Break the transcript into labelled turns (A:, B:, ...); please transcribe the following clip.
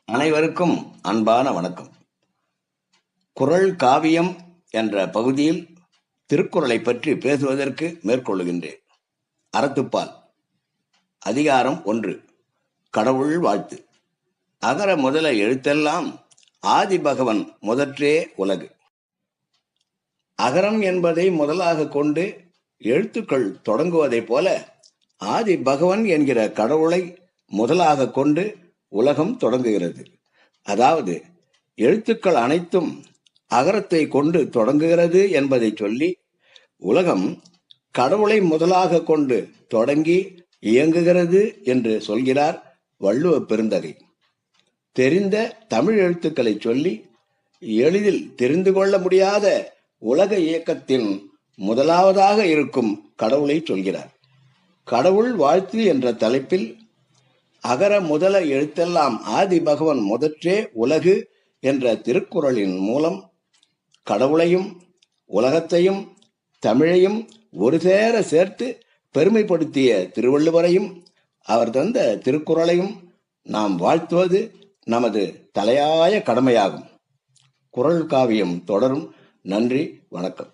A: அனைவருக்கும் அன்பான வணக்கம். குறள் காவியம் என்ற பகுதியில் திருக்குறளை பற்றி பேசுவதற்கு மேற்கொள்ளுகின்றேன். அறத்துப்பால் அதிகாரம் 1, கடவுள் வாழ்த்து. அகர முதல எழுத்தெல்லாம் ஆதி பகவன் முதற்றே உலகு. அகரம் என்பதை முதலாக கொண்டு எழுத்துக்கள் தொடங்குவதைப் போல ஆதி பகவன் என்கிற கடவுளை முதலாக கொண்டு உலகம் தொடங்குகிறது. அதாவது எழுத்துக்கள் அனைத்தும் அகரத்தை கொண்டு தொடங்குகிறது என்பதை சொல்லி உலகம் கடவுளை முதலாக கொண்டு தொடங்கி இயங்குகிறது என்று சொல்கிறார் வள்ளுவ பெருந்தகை. தெரிந்த தமிழ் எழுத்துக்களை சொல்லி எளிதில் தெரிந்து கொள்ள முடியாத உலக இயக்கத்தின் முதலாவதாக இருக்கும் கடவுளை சொல்கிறார். கடவுள் வாழ்த்து என்ற தலைப்பில் அகர முதல எழுத்தெல்லாம் ஆதி பகவன் முதற்றே உலகு என்ற திருக்குறளின் மூலம் கடவுளையும் உலகத்தையும் தமிழையும் ஒரு சேர சேர்த்து பெருமைப்படுத்திய திருவள்ளுவரையும் அவர் தந்த திருக்குறளையும் நாம் வாழ்த்துவது நமது தலையாய கடமையாகும். குறள் காவியம் தொடரும். நன்றி, வணக்கம்.